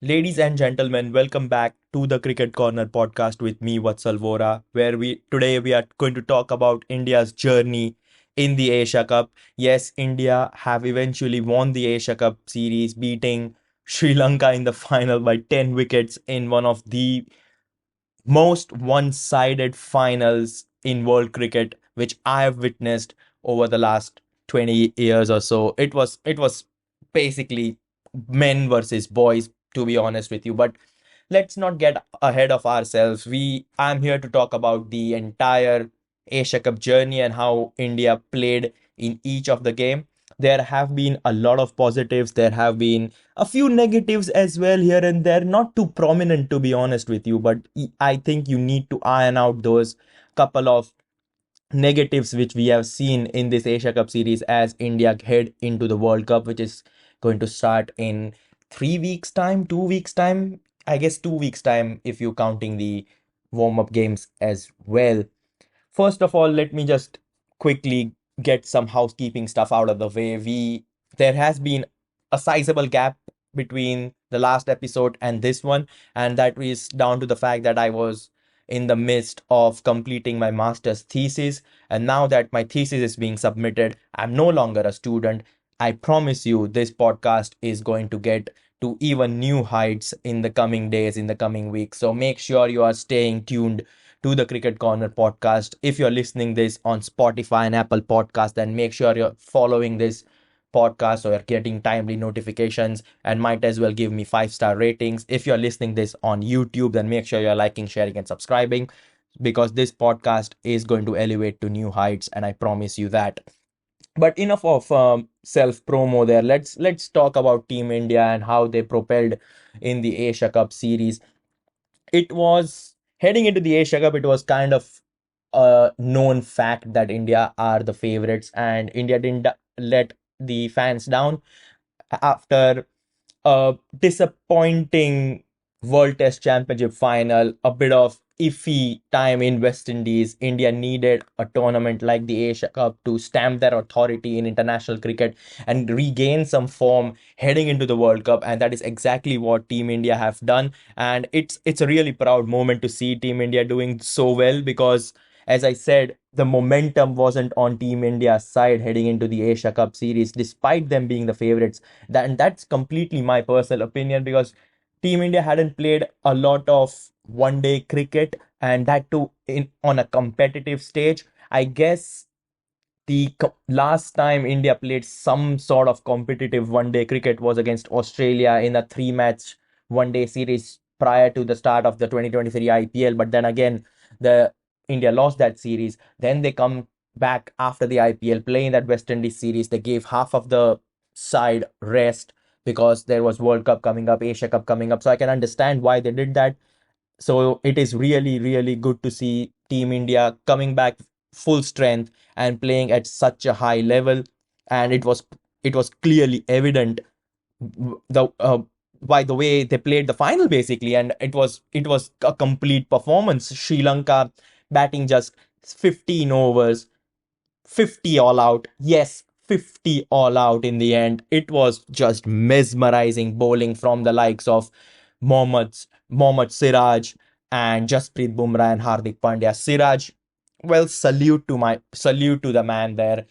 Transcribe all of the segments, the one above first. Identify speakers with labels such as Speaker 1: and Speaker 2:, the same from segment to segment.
Speaker 1: Ladies and gentlemen, welcome back to the Cricket Corner podcast with me, Vatsal Vora, where we are going to talk about India's journey in the Asia Cup. Yes, India have eventually won the Asia Cup series, beating Sri Lanka in the final by 10 wickets in one of the most one-sided finals in world cricket which I have witnessed over the last 20 years or so. It was basically men versus boys, to be honest with you. But let's not get ahead of ourselves. I'm here to talk about the entire Asia Cup journey and how India played in each of the game. There have been a lot of positives. There have been a few negatives as well here and there, not too prominent to be honest with you, but I think you need to iron out those couple of negatives which we have seen in this Asia Cup series as India head into the World Cup, which is going to start in 3 weeks' time, 2 weeks' time. I guess 2 weeks' time if you're counting the warm up games as well. First of all, let me just quickly get some housekeeping stuff out of the way. There has been a sizable gap between the last episode and this one, and that is down to the fact that I was in the midst of completing my master's thesis, and now that my thesis is being submitted, I'm no longer a student. I promise you, this podcast is going to get to even new heights in the coming days, in the coming weeks. So make sure you are staying tuned to the Cricket Corner podcast. If you're listening this on Spotify and Apple Podcast, then make sure you're following this podcast so you're getting timely notifications and might as well give me 5-star ratings. If you're listening this on YouTube, then make sure you're liking, sharing, and subscribing because this podcast is going to elevate to new heights, and I promise you that. But enough of self promo there. Let's talk about Team India and how they propelled in the Asia Cup series. It was heading into the Asia Cup, it was kind of a known fact that India are the favorites, and India didn't let the fans down after a disappointing World Test Championship final, a bit of iffy time in West Indies. India needed a tournament like the Asia Cup to stamp their authority in international cricket and regain some form heading into the World Cup, and that is exactly what Team India have done. And it's a really proud moment to see Team India doing so well because, as I said, the momentum wasn't on Team India's side heading into the Asia Cup series, despite them being the favorites. That's completely my personal opinion because Team India hadn't played a lot of one day cricket, and that too in on a competitive stage. I guess last time India played some sort of competitive one day cricket was against Australia in a three-match one day series prior to the start of the 2023 IPL. But then again, the India lost that series. Then they come back after the IPL, playing that West Indies series. They gave half of the side rest because there was World Cup coming up, Asia Cup coming up. So I can understand why they did that. So it is really, really good to see Team India coming back full strength and playing at such a high level. And it was clearly evident the by the way they played the final basically, and it was a complete performance. Sri Lanka batting just 15 overs, 50 all out. Yes, 50 all out in the end. It was just mesmerizing bowling from the likes of Mohammad Siraj and Jasprit Bumrah and Hardik Pandya. Siraj, well, salute to the man there.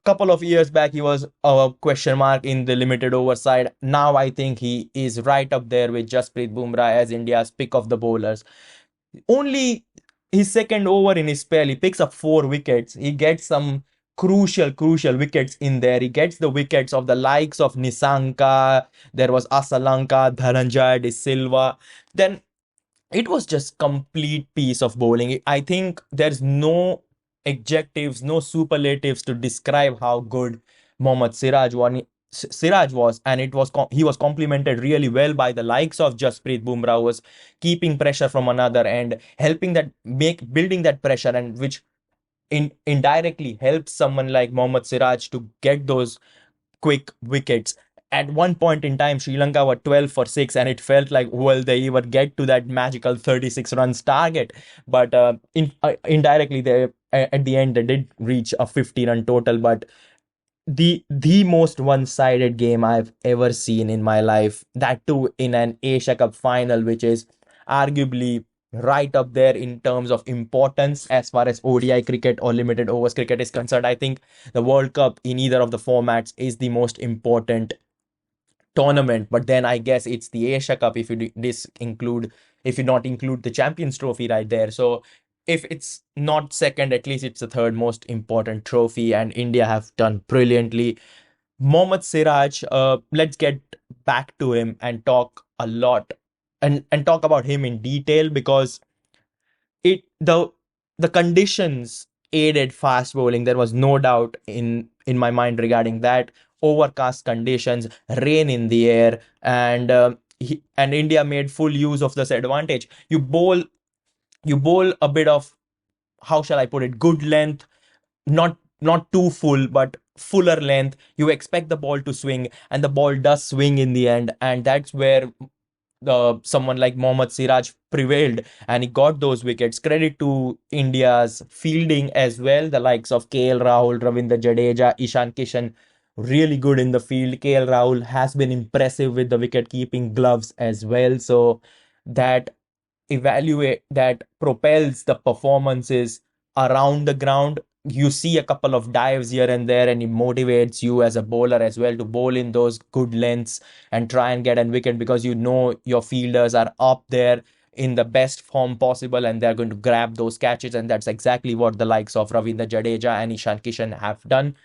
Speaker 1: Couple of years back, he was a question mark in the limited over side. Now I think he is right up there with Jasprit Bumrah as India's pick of the bowlers. Only his second over in his spell, he picks up 4 wickets. He gets some crucial wickets in there. He gets the wickets of the likes of Nisanka. There was Asalanka, Dhananjay De Silva. Then it was just complete piece of bowling. I think there's no adjectives, no superlatives to describe how good Mohammad Siraj was, and he was complemented really well by the likes of Jasprit Bumrah, who was keeping pressure from another end, helping that make building that pressure, and which indirectly helps someone like Mohammad Siraj to get those quick wickets. At one point in time, Sri Lanka were 12 for 6, and it felt like, will they even get to that magical 36 runs target? But indirectly, at the end, they did reach a 50-run total. But the most one-sided game I've ever seen in my life. That too in an Asia Cup final, which is arguably right up there in terms of importance as far as ODI cricket or limited overs cricket is concerned. I think the World Cup in either of the formats is the most important tournament, but then I guess it's the Asia Cup if you include, if you not include the Champions Trophy right there. So if it's not second, at least it's the third most important trophy, and India have done brilliantly. Mohammad Siraj, let's get back to him and talk a lot and talk about him in detail, because it the conditions aided fast bowling. There was no doubt in my mind regarding that. Overcast conditions, rain in the air, and India made full use of this advantage. You bowl a bit of, how shall I put it, good length, not too full but fuller length. You expect the ball to swing, and the ball does swing in the end, and that's where someone like Mohammad Siraj prevailed and he got those wickets. Credit to India's fielding as well, the likes of KL Rahul, Ravindra Jadeja, Ishan Kishan, really good in the field. KL Rahul has been impressive with the wicket keeping gloves as well, so that that propels the performances around the ground. You see a couple of dives here and there, and it motivates you as a bowler as well to bowl in those good lengths and try and get a wicket, because you know your fielders are up there in the best form possible and they're going to grab those catches. And that's exactly what the likes of Ravindra Jadeja and Ishan Kishan have done.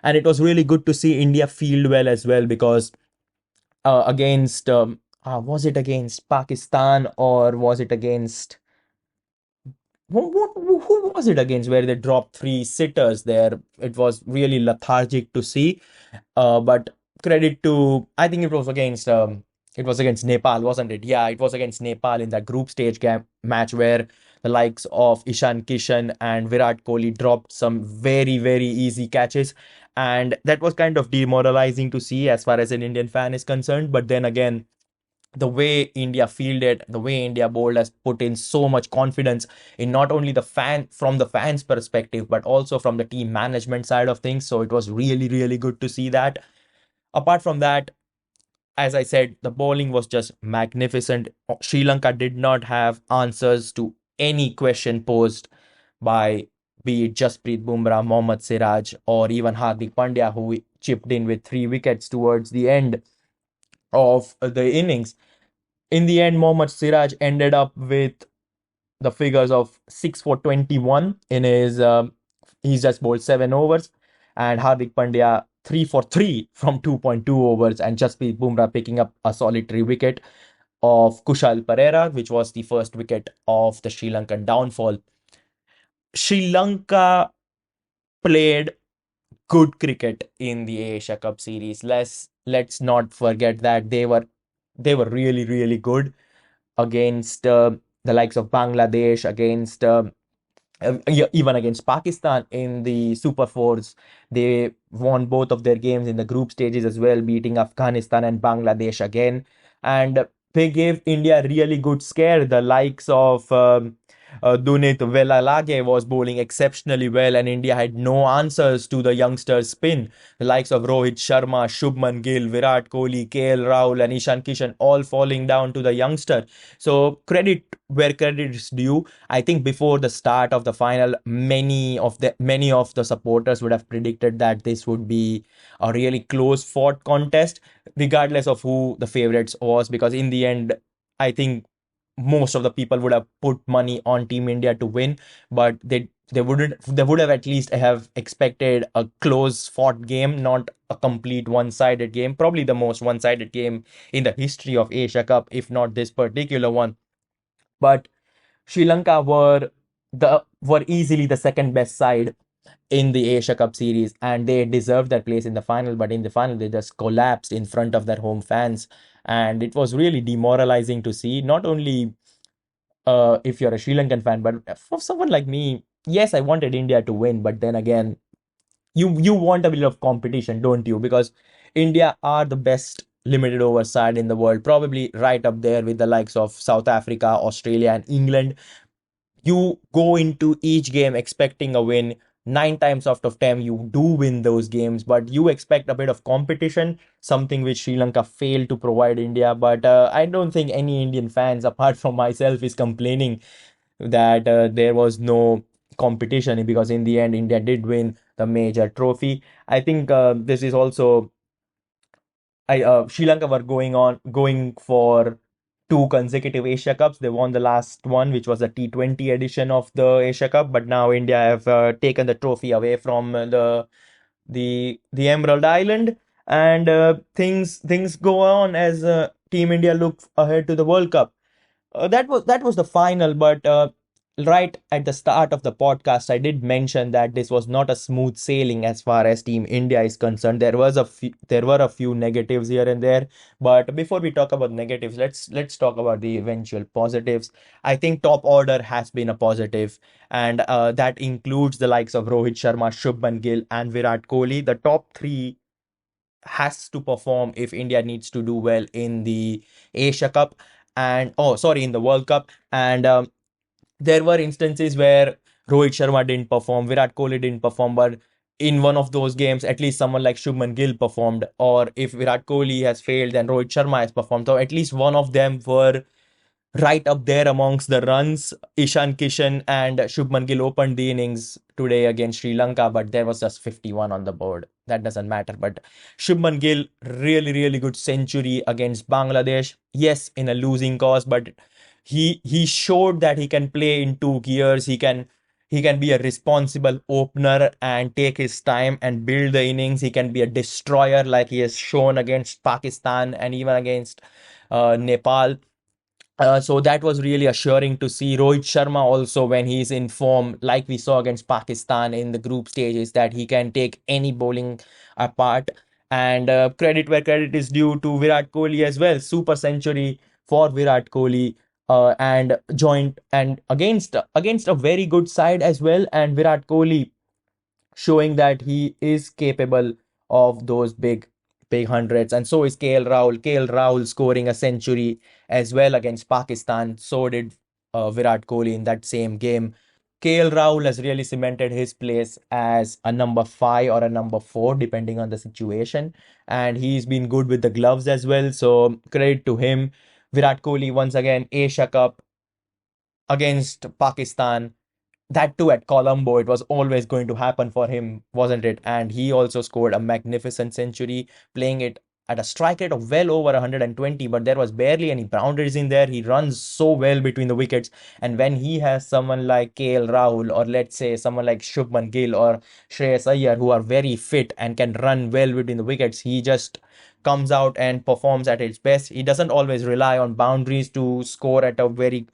Speaker 1: And it was really good to see India field well as well, because against was it against Pakistan or was it against who was it against, where they dropped three sitters there? It was really lethargic to see. But credit to, I think it was against Nepal, wasn't it? Yeah, it was against Nepal in that group stage game match where the likes of Ishan Kishan and Virat Kohli dropped some very, very easy catches. And that was kind of demoralizing to see as far as an Indian fan is concerned. But then again, the way India fielded, the way India bowled has put in so much confidence in not only from the fans' perspective, but also from the team management side of things. So it was really, really good to see that. Apart from that, as I said, the bowling was just magnificent. Sri Lanka did not have answers to any question posed by, be it Jasprit Bumrah, Mohammad Siraj, or even Hardik Pandya, who chipped in with 3 wickets towards the end of the innings. In the end, Mohammad Siraj ended up with the figures of 6 for 21 in his he's just bowled 7 overs, and Hardik Pandya 3 for 3 from 2.2 overs, and Jasprit Bumrah picking up a solitary wicket of Kushal Pereira, which was the first wicket of the Sri Lankan downfall. Sri Lanka played good cricket in the Asia Cup series. Let's not forget that they were really, really good against the likes of Bangladesh, against even against Pakistan in the Super Fours. They won both of their games in the group stages as well, beating Afghanistan and Bangladesh again. And they gave India a really good scare. The likes of Dunit Velalage was bowling exceptionally well, and India had no answers to the youngsters' spin. The likes of Rohit Sharma, Shubman Gill, Virat Kohli, KL Rahul, and Ishan Kishan all falling down to the youngster. So credit where credit is due. I think before the start of the final, many of the supporters would have predicted that this would be a really close fought contest, regardless of who the favorites was, because in the end, I think most of the people would have put money on Team India to win, but they would have at least have expected a close fought game, not a complete one-sided game. Probably the most one-sided game in the history of Asia Cup, if not this particular one. But Sri Lanka were easily the second best side in the Asia Cup series, and they deserved their place in the final. But in the final, they just collapsed in front of their home fans, and it was really demoralizing to see. Not only if you're a Sri Lankan fan, but for someone like me, yes, I wanted India to win, but then again, you want a bit of competition, don't you? Because India are the best limited over side in the world, probably right up there with the likes of South Africa, Australia, and England. You go into each game expecting a win. nine times out of 10 you do win those games, but you expect a bit of competition, something which Sri Lanka failed to provide India. But I don't think any Indian fans apart from myself is complaining that there was no competition, because in the end India did win the major trophy. I think this is also Sri Lanka were going for two consecutive Asia Cups. They won the last one, which was the T20 edition of the Asia Cup, but now India have taken the trophy away from the Emerald Island, and things go on as Team India look ahead to the World Cup. That was the final, but right at the start of the podcast, I did mention that this was not a smooth sailing as far as Team India is concerned. There were a few negatives here and there, but before we talk about negatives, let's talk about the eventual positives. I think top order has been a positive, and that includes the likes of Rohit Sharma, Shubman Gill, and Virat Kohli. The top three has to perform if India needs to do well in the Asia Cup, and oh, sorry, in the World Cup. And there were instances where Rohit Sharma didn't perform, Virat Kohli didn't perform, but in one of those games, at least someone like Shubman Gill performed. Or if Virat Kohli has failed, then Rohit Sharma has performed. So at least one of them were right up there amongst the runs. Ishan Kishan and Shubman Gill opened the innings today against Sri Lanka, but there was just 51 on the board. That doesn't matter. But Shubman Gill, really, really good century against Bangladesh. Yes, in a losing cause, but he showed that he can play in two gears. He can be a responsible opener and take his time and build the innings. He can be a destroyer like he has shown against Pakistan and even against Nepal. So that was really assuring to see. Rohit Sharma also, when he's in form, like we saw against Pakistan in the group stages, that he can take any bowling apart. And credit where credit is due to Virat Kohli as well. Super century for Virat Kohli, and joint and against a very good side as well. And Virat Kohli showing that he is capable of those big hundreds. And so is KL Rahul. KL Rahul scoring a century as well against Pakistan. So did Virat Kohli in that same game. KL Rahul has really cemented his place as a number five or a number four, depending on the situation. And he's been good with the gloves as well. So credit to him. Virat Kohli once again, Asia Cup against Pakistan, that too at Colombo. It was always going to happen for him, wasn't it? And he also scored a magnificent century, playing it at a strike rate of well over 120, but there was barely any boundaries in there. He runs so well between the wickets. And when he has someone like KL Rahul, or let's say someone like Shubman Gill or Shreyas Iyer, who are very fit and can run well between the wickets, he just comes out and performs at its best. He doesn't always rely on boundaries to score at a very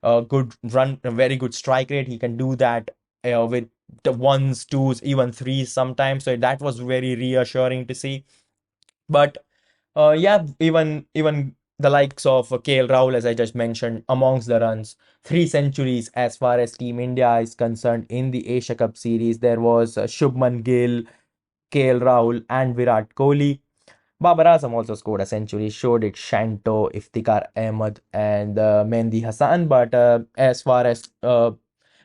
Speaker 1: good run, a very good strike rate. He can do that with the ones, twos, even threes sometimes. So that was very reassuring to see. But yeah, even the likes of KL Rahul, as I just mentioned, amongst the runs, three centuries as far as Team India is concerned in the Asia Cup series. There was Shubman Gill, KL Rahul, and Virat Kohli. Babar Azam also scored a century, showed it Shanto, Iftikhar Ahmed, and Mehdi Hassan. But as far as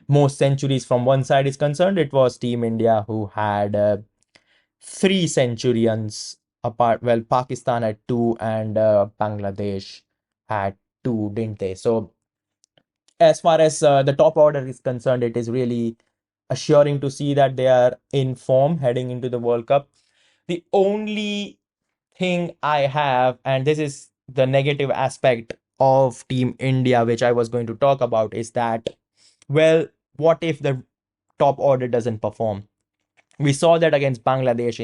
Speaker 1: most centuries from one side is concerned, it was Team India who had three centurions apart. Well, Pakistan had two, and Bangladesh had two, didn't they? So, as far as the top order is concerned, it is really assuring to see that they are in form heading into the World Cup. The only thing I have, and this is the negative aspect of Team India, which I was going to talk about, is that, well, what if the top order doesn't perform? We saw that against Bangladesh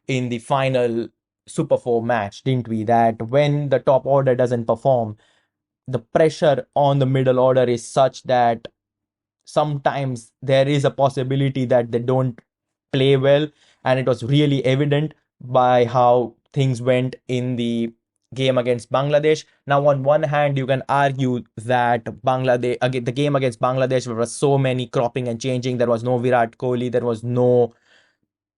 Speaker 1: in the final Super 4 match, didn't we? That when the top order doesn't perform, the pressure on the middle order is such that sometimes there is a possibility that they don't play well, and it was really evident by how things went in the game against Bangladesh. Now, on one hand, you can argue that Bangladesh again, the game against Bangladesh, there was so many cropping and changing. There was no Virat Kohli, there was no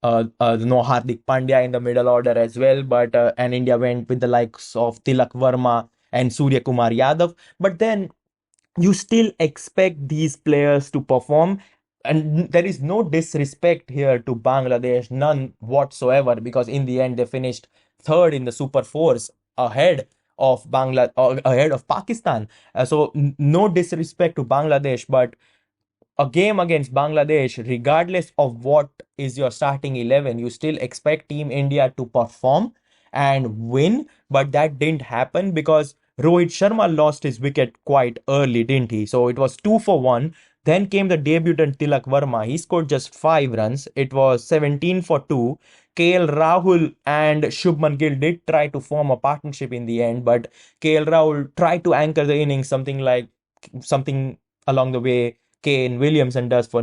Speaker 1: Hardik Pandya in the middle order as well. But and India went with the likes of Tilak Verma and Surya Kumar Yadav. But then you still expect these players to perform. and there is no disrespect here to Bangladesh, none whatsoever, because in the end they finished third in the Super Fours ahead of ahead of Pakistan. So no disrespect to Bangladesh, but a game against Bangladesh, regardless of what is your starting 11, you still expect Team India to perform and win. But that didn't happen because Rohit Sharma lost his wicket quite early, didn't he? So it was 2 for 1. Then came the debutant Tilak Verma. He scored just 5 runs. It was 17 for 2. KL Rahul and Shubman Gill did try to form a partnership in the end, but KL Rahul tried to anchor the innings, something along the way Kane Williamson does for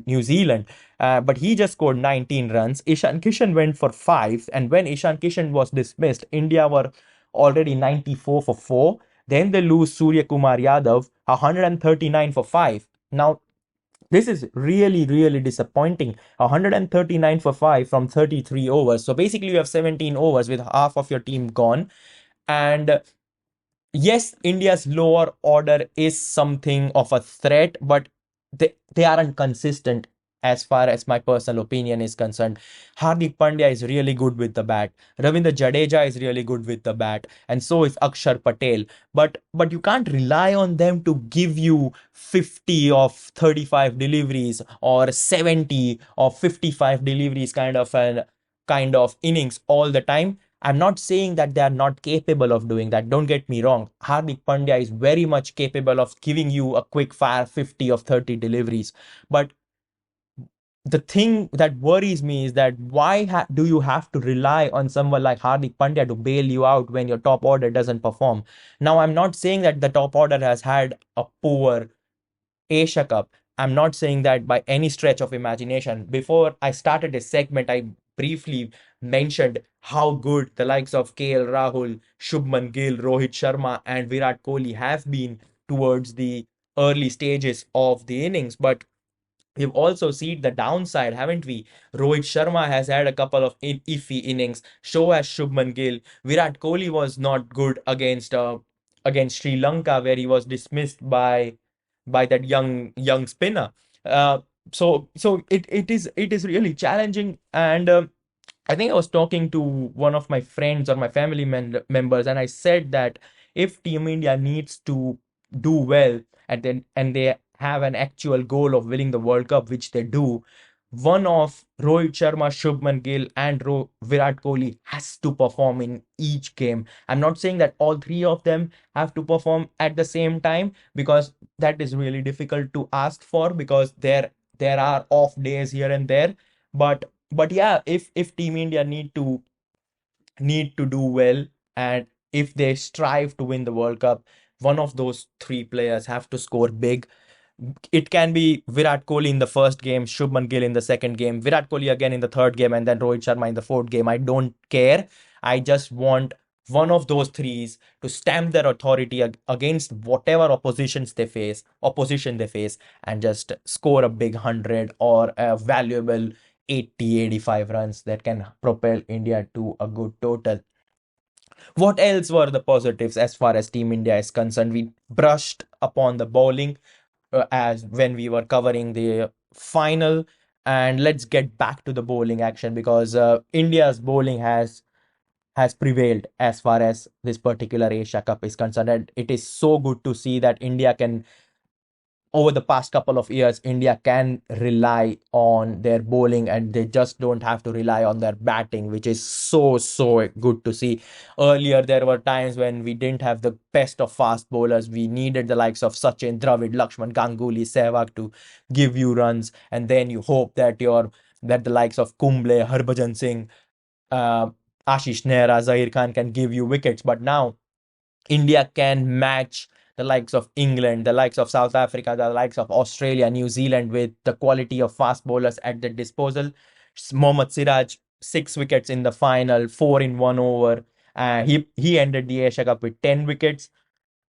Speaker 1: New Zealand. But he just scored 19 runs. Ishan Kishan went for 5, and when Ishan Kishan was dismissed, India were already 94 for 4. Then they lose Surya Kumar Yadav 139 for 5. Now this is really, really disappointing. 139 for 5 from 33 overs. So basically, you have 17 overs with half of your team gone. And yes, India's lower order is something of a threat, but they aren't consistent as far as my personal opinion is concerned. Hardik Pandya is really good with the bat. Ravindra Jadeja is really good with the bat, and so is Akshar Patel. But you can't rely on them to give you 50 of 35 deliveries or 70 of 55 deliveries kind of innings all the time. I'm not saying that they are not capable of doing that. Don't get me wrong. Hardik Pandya is very much capable of giving you a quick fire 50 of 30 deliveries. But the thing that worries me is that why do you have to rely on someone like Hardik Pandya to bail you out when your top order doesn't perform? Now, I'm not saying that the top order has had a poor Asia Cup. I'm not saying that by any stretch of imagination. Before I started this segment, I briefly mentioned how good the likes of KL Rahul, Shubman Gill, Rohit Sharma, and Virat Kohli have been towards the early stages of the innings. But we've also seen the downside, haven't we? Rohit Sharma has had a couple of iffy innings. So has Shubman Gill. Virat Kohli was not good against Sri Lanka, where he was dismissed by that young spinner. Uh, so it is really challenging, and I think I was talking to one of my friends or my family members, and I said that if Team India needs to do well and they have an actual goal of winning the World Cup, which they do, one of Rohit Sharma, Shubman Gill, and Virat Kohli has to perform in each game. I'm not saying that all three of them have to perform at the same time because that is really difficult to ask for because there are off days here and there. But yeah, if Team India need to do well, and if they strive to win the World Cup, one of those three players have to score big. It can be Virat Kohli in the first game, Shubman Gill in the second game, Virat Kohli again in the third game, and then Rohit Sharma in the fourth game. I don't care. I just want one of those threes to stamp their authority against whatever opposition they face, and just score a big 100 or a valuable 80, 85 runs that can propel India to a good total. What else were the positives as far as Team India is concerned? We brushed upon the bowling as when we were covering the final. And let's get back to the bowling action because India's bowling has prevailed as far as this particular Asia Cup is concerned. And it is so good to see that India can over the past couple of years, India can rely on their bowling and they just don't have to rely on their batting, which is so good to see. Earlier, there were times when we didn't have the best of fast bowlers. We needed the likes of Sachin, Dravid, Lakshman, Ganguly, Sehwag to give you runs, and then you hope that the likes of Kumble, Harbhajan Singh, uh, Ashish Nehra, Zahir Khan can give you wickets. But now India can match the likes of England, the likes of South Africa, the likes of Australia, New Zealand with the quality of fast bowlers at their disposal. Mohammad Siraj, 6 wickets in the final, four in 1 over. He ended the Asia Cup with 10 wickets.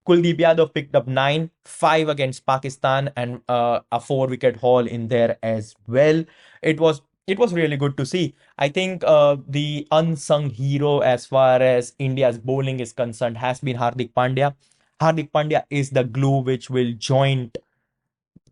Speaker 1: Kuldeep Yadav picked up 9, 5 against Pakistan, and a 4 wicket haul in there as well. It was really good to see. I think the unsung hero as far as India's bowling is concerned has been Hardik Pandya. Hardik Pandya is the glue which will join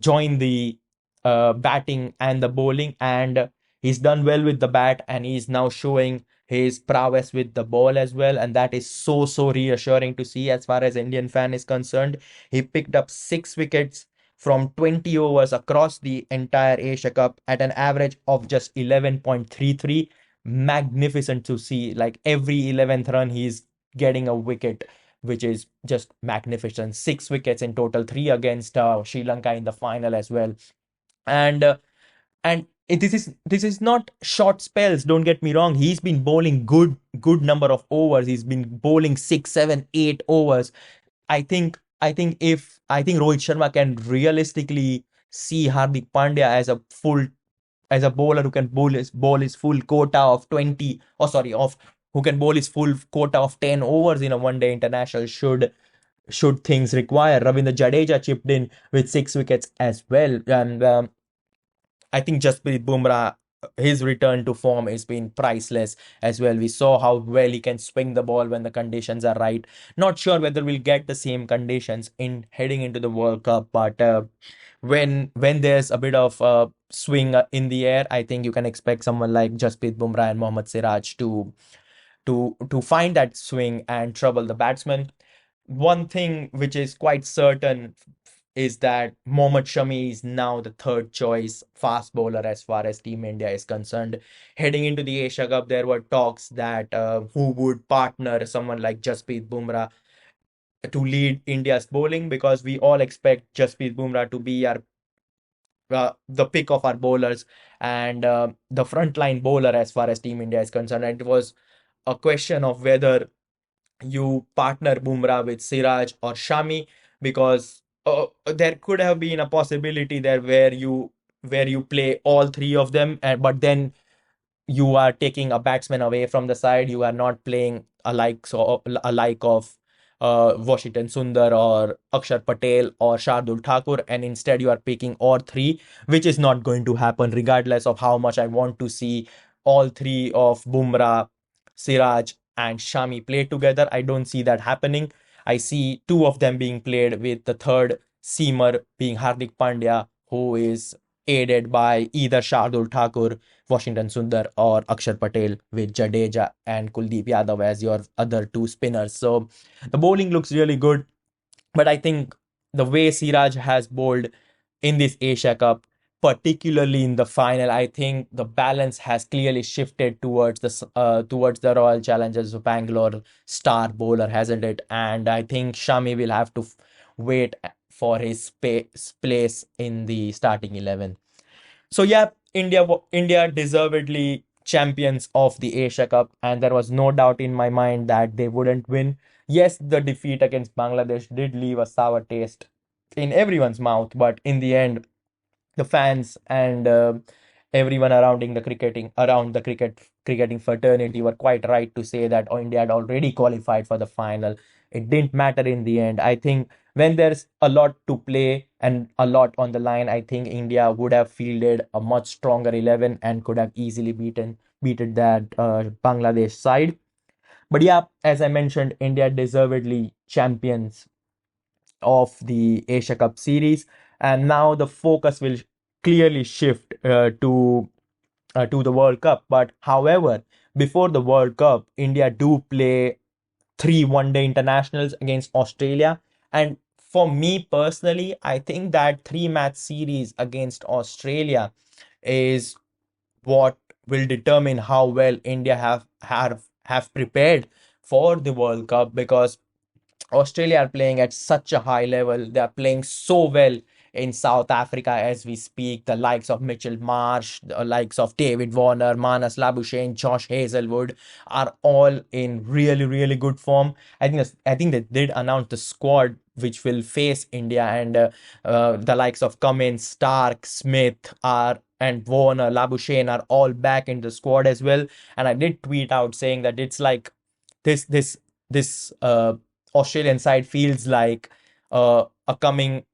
Speaker 1: the batting and the bowling, and he's done well with the bat, and he's now showing his prowess with the ball as well, and that is so reassuring to see as far as Indian fan is concerned. He picked up 6 wickets from 20 overs across the entire Asia Cup at an average of just 11.33. Magnificent to see. Like every 11th run, he's getting a wicket, which is just magnificent. 6 wickets in total, three against Sri Lanka in the final as well. And this is not short spells, don't get me wrong. He's been bowling good number of overs. He's been bowling 6, 7, 8 overs. I think Rohit Sharma can realistically see Hardik Pandya as a bowler who can bowl his full quota of 20, or sorry, of who can bowl his full quota of 10 overs in a one day international, should things require. Ravindra Jadeja chipped in with 6 wickets as well. And I think Jasprit Bumrah, his return to form has been priceless as well. We saw how well he can swing the ball when the conditions are right. Not sure whether we'll get the same conditions in heading into the World Cup, but when there's a bit of swing in the air, I think you can expect someone like Jasprit Bumrah and Mohammad Siraj to find that swing and trouble the batsman. One thing which is quite certain is that Mohammad Shami is now the third choice fast bowler as far as Team India is concerned. Heading into the Asia Cup, there were talks that who would partner someone like Jasprit Bumrah to lead India's bowling, because we all expect Jasprit Bumrah to be the pick of our bowlers and the frontline bowler as far as Team India is concerned. And it was a question of whether you partner Bumrah with Siraj or Shami, because there could have been a possibility there where you play all three of them, but then you are taking a batsman away from the side. You are not playing a like of Washington Sundar or Akshar Patel or Shardul Thakur, and instead you are picking all three, which is not going to happen regardless of how much I want to see all three of Bumrah, Siraj, and Shami play together. I don't see that happening. I see two of them being played, with the third seamer being Hardik Pandya, who is aided by either Shardul Thakur, Washington Sundar, or Akshar Patel, with Jadeja and Kuldeep Yadav as your other two spinners. So the bowling looks really good, but I think the way Siraj has bowled in this Asia Cup, particularly in the final, I think the balance has clearly shifted towards the Royal Challengers of Bangalore star bowler, hasn't it? And I think Shami will have to wait for his place in the starting 11. So yeah, India deservedly champions of the Asia Cup, and there was no doubt in my mind that they wouldn't win. Yes, the defeat against Bangladesh did leave a sour taste in everyone's mouth, but in the end, the fans and everyone around the cricketing fraternity were quite right to say that India had already qualified for the final. It didn't matter in the end. I think when there's a lot to play and a lot on the line, I think India would have fielded a much stronger 11 and could have easily beaten that Bangladesh side. But yeah, as I mentioned, India deservedly champions of the Asia Cup series, and now the focus will clearly shift to the World Cup. But however, before the World Cup, India do play three one-day internationals against Australia, and for me personally, I think that three-match series against Australia is what will determine how well India have prepared for the World Cup, because Australia are playing at such a high level. They are playing so well in South Africa as we speak. The likes of Mitchell Marsh, the likes of David Warner, Manas Labuschagne, Josh Hazelwood are all in really good form. I think they did announce the squad which will face India, and the likes of Cummins, Stark, Smith are and Warner, Labuschagne are all back in the squad as well. And I did tweet out saying that it's like this Australian side feels like a coming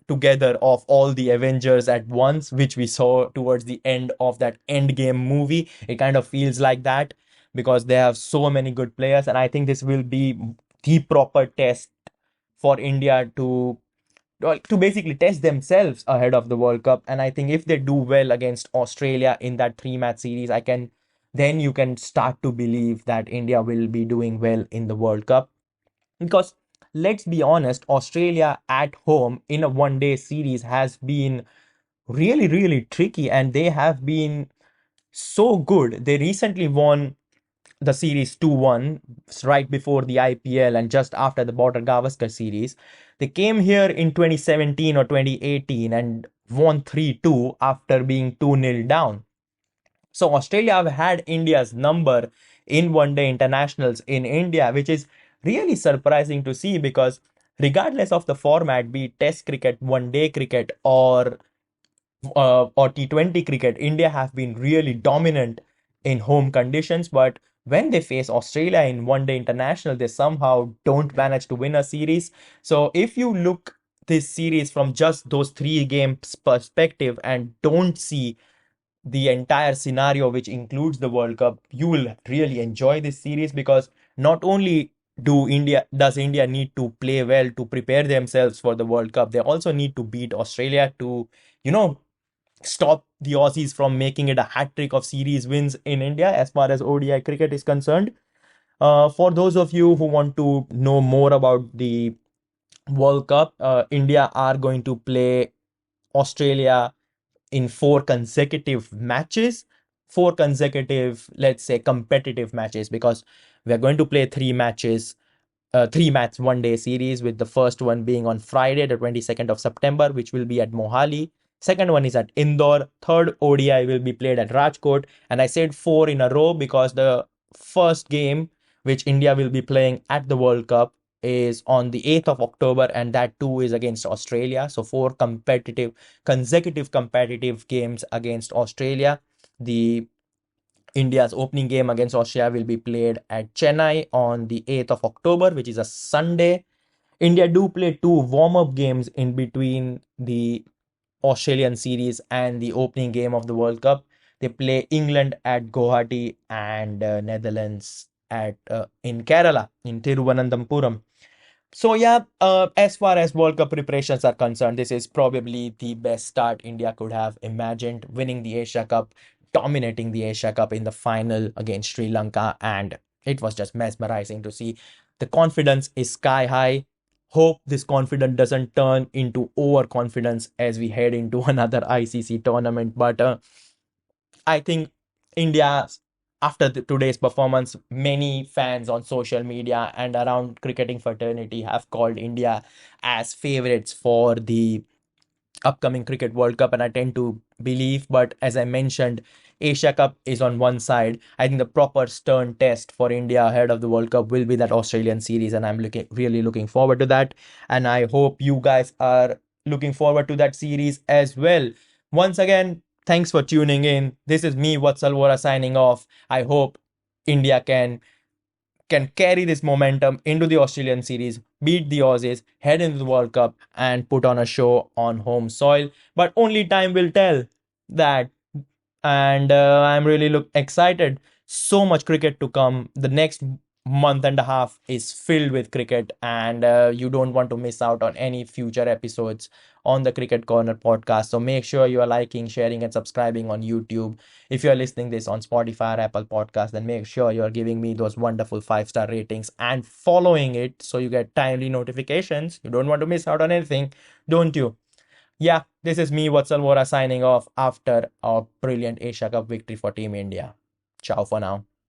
Speaker 1: together of all the Avengers at once, which we saw towards the end of that Endgame movie. It kind of feels like that because they have so many good players, and I think this will be the proper test for India well, to basically test themselves ahead of the World Cup. And I think if they do well against Australia in that three-match series, then you can start to believe that India will be doing well in the World Cup. Because let's be honest, Australia at home in a one-day series has been really, really tricky, and they have been so good. They recently won the series 2-1 right before the IPL and just after the Border Gavaskar series. They came here in 2017 or 2018 and won 3-2 after being 2-0 down. So Australia have had India's number in one day internationals in India, which is really surprising to see because regardless of the format, be it test cricket, one day cricket, or T20 cricket, India have been really dominant in home conditions. But when they face Australia in one day international, they somehow don't manage to win a series. So if you look this series from just those three games perspective and don't see the entire scenario, which includes the World Cup, you will really enjoy this series because not only does India need to play well to prepare themselves for the World Cup, they also need to beat Australia to, you know, stop the Aussies from making it a hat trick of series wins in India as far as ODI cricket is concerned. For those of you who want to know more about the World Cup, India are going to play Australia in four consecutive matches, four consecutive, let's say, competitive matches, because we are going to play three match one day series, with the first one being on Friday, the 22nd of September, which will be at Mohali. Second one is at Indore. Third ODI will be played at Rajkot. And I said four in a row because the first game, which India will be playing at the World Cup, is on the 8th of October, and that too is against Australia. So, four consecutive competitive games against Australia. The India's opening game against Australia will be played at Chennai on the 8th of October, which is a Sunday. India do play two warm-up games in between the Australian series and the opening game of the World Cup. They play England at Guwahati and Netherlands at in Kerala in Thiruvananthapuram. So yeah, as far as World Cup preparations are concerned, this is probably the best start India could have imagined, winning the Asia Cup, dominating the Asia Cup in the final against Sri Lanka, and it was just mesmerizing to see. The confidence is sky high. Hope this confidence doesn't turn into overconfidence as we head into another ICC tournament. But I think India, after today's performance, many fans on social media and around cricketing fraternity have called India as favorites for the upcoming Cricket World Cup, and I tend to believe. But as I mentioned, Asia Cup is on one side. I think the proper stern test for India ahead of the World Cup will be that Australian series, and I'm really looking forward to that. And I hope you guys are looking forward to that series as well. Once again, thanks for tuning in. This is me, Vatsal Vora, signing off. I hope India can carry this momentum into the Australian series, beat the Aussies, head into the World Cup, and put on a show on home soil. But only time will tell that. And I'm really excited. So much cricket to come. The next month and a half is filled with cricket, and you don't want to miss out on any future episodes on the Cricket Corner podcast. So make sure you are liking, sharing, and subscribing on YouTube. If you are listening this on Spotify or Apple Podcast, then make sure you are giving me those wonderful 5-star ratings and following it so you get timely notifications. You don't want to miss out on anything, don't you? Yeah, this is me, Vatsal Vora, signing off after a brilliant Asia Cup victory for Team India. Ciao for now.